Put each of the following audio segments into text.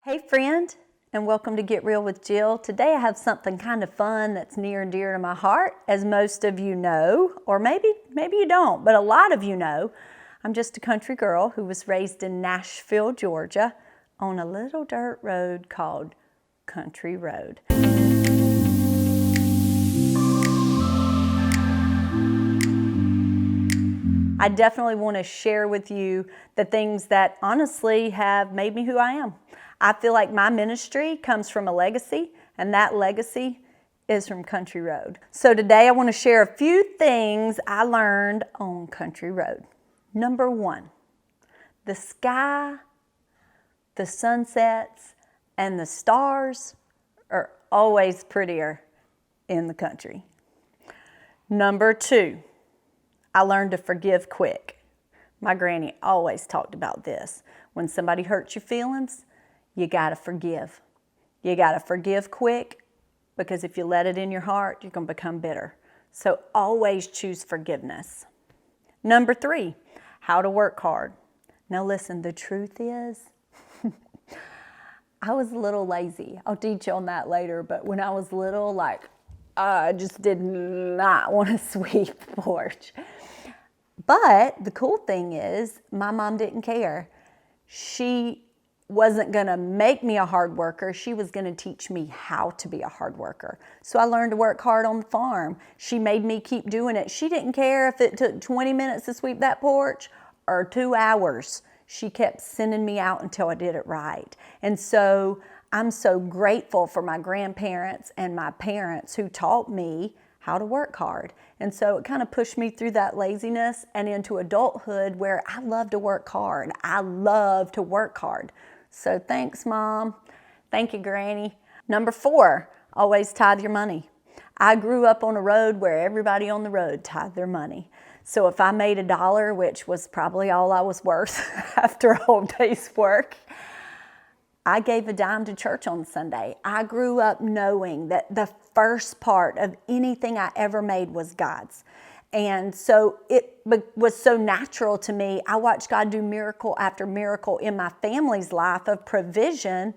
Hey friend, and welcome to Get Real with Jill. Today I have something kind of fun that's near and dear to my heart. As most of you know, or maybe you don't, but a lot of you know, I'm just a country girl who was raised in Nashville, Georgia, on a little dirt road called Country Road. I definitely want to share with you the things that honestly have made me who I am. I feel like my ministry comes from a legacy, and that legacy is from Country Road. So today I want to share a few things I learned on Country Road. Number one, the sky, the sunsets, and the stars are always prettier in the country. Number two, I learned to forgive quick. My granny always talked about this. When somebody hurts your feelings, you gotta forgive. You gotta forgive quick, because if you let it in your heart, you're gonna become bitter. So always choose forgiveness. Number three, how to work hard. Now listen, the truth is, I was a little lazy. I'll teach you on that later, but when I was little, I just did not want to sweep the porch. But the cool thing is, my mom didn't care. She wasn't going to make me a hard worker. She was going to teach me how to be a hard worker. So I learned to work hard on the farm. She made me keep doing it. She didn't care if it took 20 minutes to sweep that porch or 2 hours. She kept sending me out until I did it right. And so I'm so grateful for my grandparents and my parents who taught me how to work hard. And so it kind of pushed me through that laziness and into adulthood where I love to work hard. I love to work hard. So thanks, Mom. Thank you, Granny. Number four, always tithe your money. I grew up on a road where everybody on the road tithed their money. So if I made $1, which was probably all I was worth after a whole day's work, I gave a dime to church on Sunday. I grew up knowing that the first part of anything I ever made was God's. And so it was so natural to me. I watched God do miracle after miracle in my family's life of provision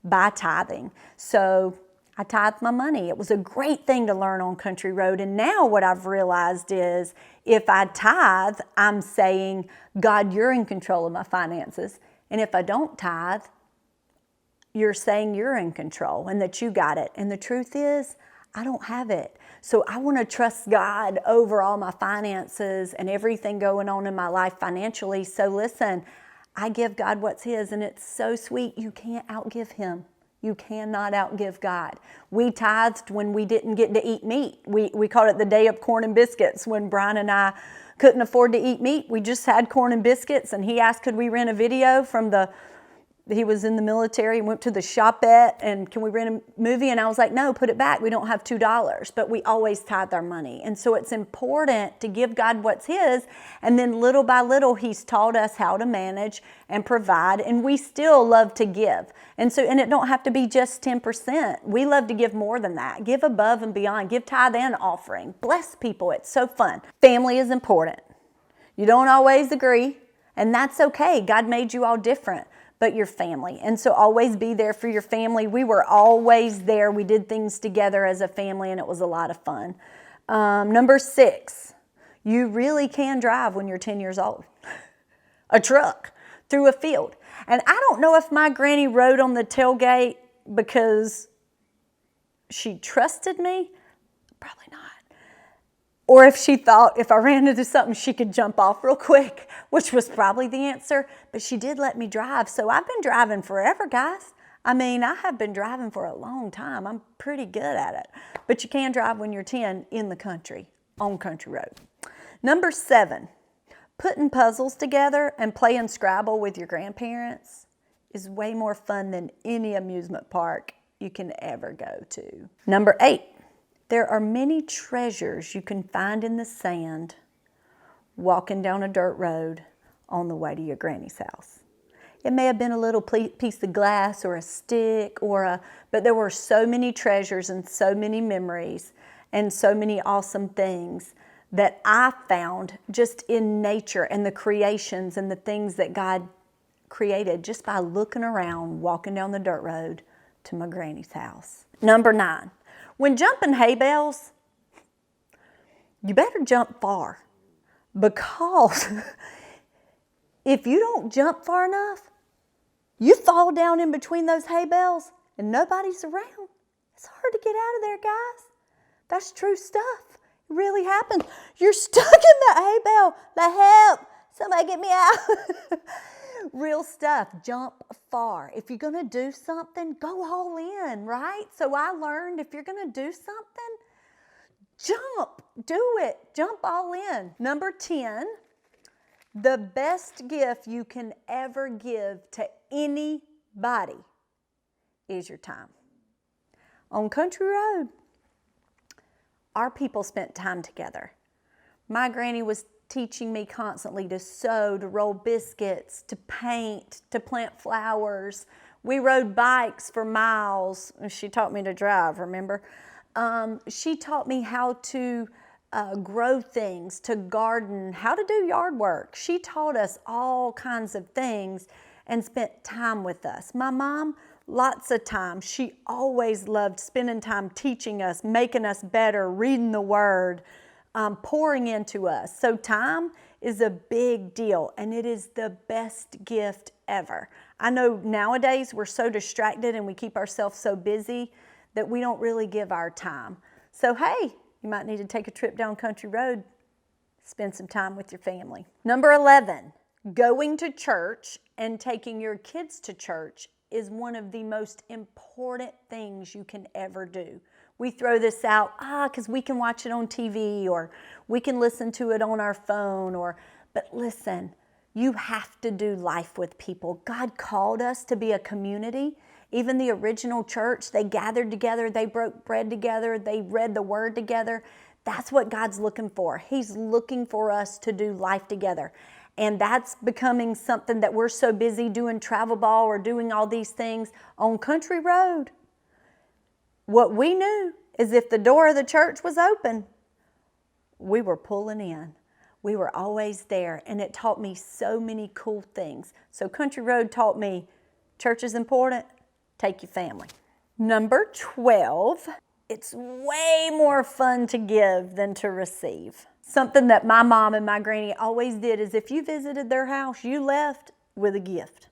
by tithing. So I tithed my money. It was a great thing to learn on Country Road. And now what I've realized is if I tithe, I'm saying, God, you're in control of my finances. And if I don't tithe, you're saying you're in control and that you got it. And the truth is, I don't have it. So I want to trust God over all my finances and everything going on in my life financially. So listen, I give God what's His, and it's so sweet. You can't outgive Him. You cannot outgive God. We tithed when we didn't get to eat meat. We called it the day of corn and biscuits when Brian and I couldn't afford to eat meat. We just had corn and biscuits, and he asked, could we rent a video from he was in the military and went to the shopette and can we rent a movie? And I was like, no, put it back. We don't have $2, but we always tithe our money. And so it's important to give God what's His. And then little by little, He's taught us how to manage and provide. And we still love to give. And it don't have to be just 10%. We love to give more than that. Give above and beyond. Give tithe and offering. Bless people. It's so fun. Family is important. You don't always agree, and that's okay. God made you all different. But your family. And so always be there for your family. We were always there. We did things together as a family, and it was a lot of fun. Number six, you really can drive when you're 10 years old. A truck through a field. And I don't know if my granny rode on the tailgate because she trusted me. Probably not. Or if she thought if I ran into something, she could jump off real quick, which was probably the answer. But she did let me drive. So I've been driving forever, guys. I have been driving for a long time. I'm pretty good at it. But you can drive when you're 10 in the country, on Country Road. Number seven, putting puzzles together and playing Scrabble with your grandparents is way more fun than any amusement park you can ever go to. Number eight. There are many treasures you can find in the sand walking down a dirt road on the way to your granny's house. It may have been a little piece of glass or a stick but there were so many treasures and so many memories and so many awesome things that I found just in nature and the creations and the things that God created just by looking around, walking down the dirt road to my granny's house. Number 9, when jumping hay bales, you better jump far, because if you don't jump far enough, you fall down in between those hay bales and nobody's around. It's hard to get out of there, guys. That's true stuff. It really happens. You're stuck in the hay bale. Help! Somebody get me out. Real stuff. Jump far. If you're going to do something, go all in, right? So I learned, if you're going to do something, jump. Do it. Jump all in. Number 10, the best gift you can ever give to anybody is your time. On Country Road, our people spent time together. My granny was teaching me constantly to sew, to roll biscuits, to paint, to plant flowers. We rode bikes for miles. She taught me to drive, remember? She taught me how to grow things, to garden, how to do yard work. She taught us all kinds of things and spent time with us. My mom, lots of time. She always loved spending time teaching us, making us better, reading the Word, pouring into us. So time is a big deal, and it is the best gift ever. I know nowadays we're so distracted and we keep ourselves so busy that we don't really give our time. So hey, you might need to take a trip down Country Road, spend some time with your family. Number 11, going to church and taking your kids to church is one of the most important things you can ever do. We throw this out, because we can watch it on TV, or we can listen to it on our phone, but listen, you have to do life with people. God called us to be a community. Even the original church, they gathered together, they broke bread together, they read the Word together. That's what God's looking for. He's looking for us to do life together. And that's becoming something that we're so busy doing travel ball or doing all these things on Country Road. What we knew is if the door of the church was open, we were pulling in. We were always there, and it taught me so many cool things. So Country Road taught me church is important, take your family. Number 12, it's way more fun to give than to receive. Something that my mom and my granny always did is if you visited their house, you left with a gift.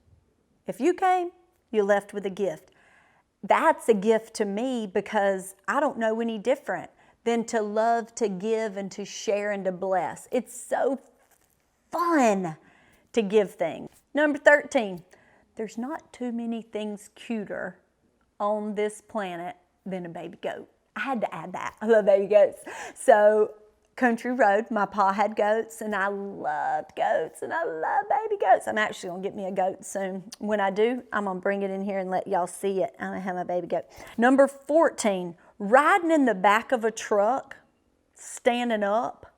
If you came, you left with a gift. That's a gift to me because I don't know any different than to love, to give, and to share, and to bless. It's so fun to give things. Number 13, there's not too many things cuter on this planet than a baby goat. I had to add that. I love baby goats. So Country Road, my pa had goats, and I loved goats, and I love baby goats. I'm actually going to get me a goat soon. When I do, I'm going to bring it in here and let y'all see it. I'm going to have my baby goat. Number 14, riding in the back of a truck, standing up,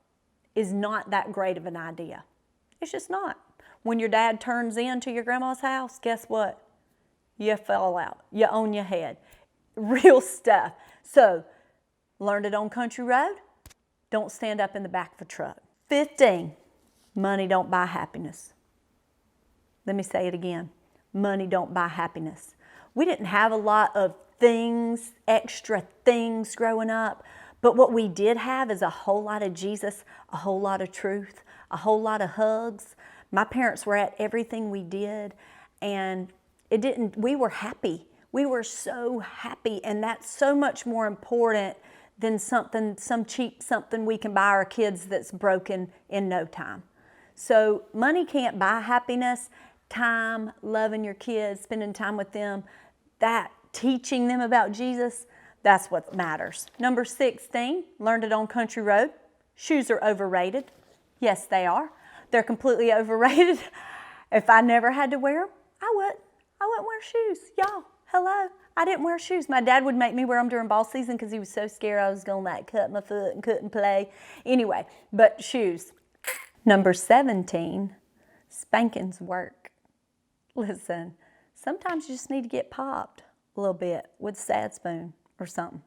is not that great of an idea. It's just not. When your dad turns into your grandma's house, guess what? You fall out. You own your head. Real stuff. So, learned it on Country Road. Don't stand up in the back of a truck. 15, money don't buy happiness. Let me say it again. Money don't buy happiness. We didn't have a lot of things, extra things growing up, but what we did have is a whole lot of Jesus, a whole lot of truth, a whole lot of hugs. My parents were at everything we did, and we were happy. We were so happy, and that's so much more important than some cheap something we can buy our kids that's broken in no time. So money can't buy happiness. Time, loving your kids, spending time with them, that teaching them about Jesus, that's what matters. Number 16, learned it on Country Road. Shoes are overrated. Yes, they are. They're completely overrated. If I never had to wear them, I wouldn't wear shoes. Y'all, hello. I didn't wear shoes. My dad would make me wear them during ball season because he was so scared I was going to cut my foot and couldn't play. Anyway, but shoes. Number 17, spankings work. Listen, sometimes you just need to get popped a little bit with a sad spoon or something.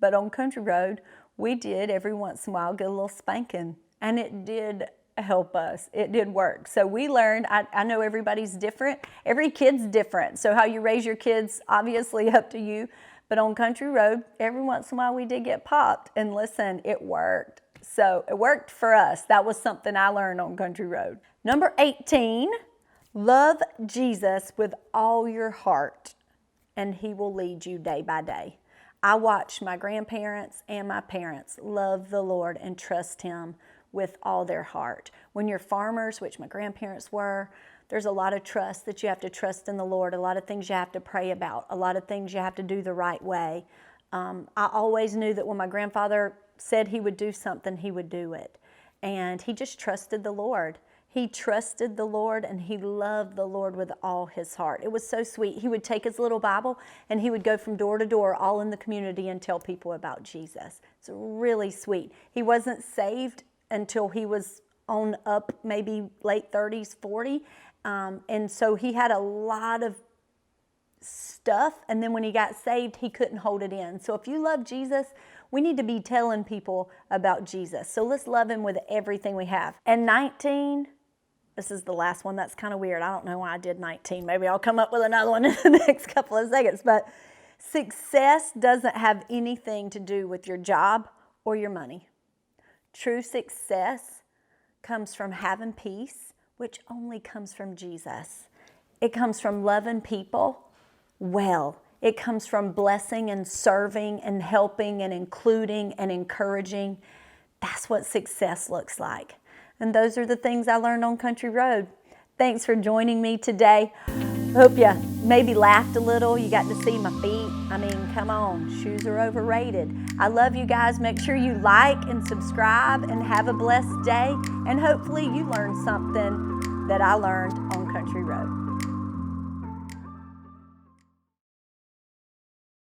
But on Country Road, we did every once in a while get a little spanking. And it did help us. It did work. So we learned, I know everybody's different. Every kid's different. So how you raise your kids, obviously up to you. But on Country Road, every once in a while we did get popped. And listen, it worked. So it worked for us. That was something I learned on Country Road. Number 18, love Jesus with all your heart, and he will lead you day by day. I watched my grandparents and my parents love the Lord and trust him with all their heart. When you're farmers, which my grandparents were, there's a lot of trust that you have to trust in the Lord, a lot of things you have to pray about, a lot of things you have to do the right way. I always knew that when my grandfather said he would do something, he would do it. And he just trusted the Lord. He trusted the Lord and he loved the Lord with all his heart. It was so sweet. He would take his little Bible and he would go from door to door all in the community and tell people about Jesus. It's really sweet. He wasn't saved until he was on up maybe late 30s, 40. And so he had a lot of stuff. And then when he got saved, he couldn't hold it in. So if you love Jesus, we need to be telling people about Jesus. So let's love him with everything we have. And 19, this is the last one. That's kind of weird. I don't know why I did 19. Maybe I'll come up with another one in the next couple of seconds. But success doesn't have anything to do with your job or your money. True success comes from having peace, which only comes from Jesus. It comes from loving people well. It comes from blessing and serving and helping and including and encouraging. That's what success looks like. And those are the things I learned on Country Road. Thanks for joining me today. Hope you maybe laughed a little. You got to see my feet. I mean, come on, shoes are overrated. I love you guys. Make sure you like and subscribe and have a blessed day. And hopefully you learned something that I learned on Country Road.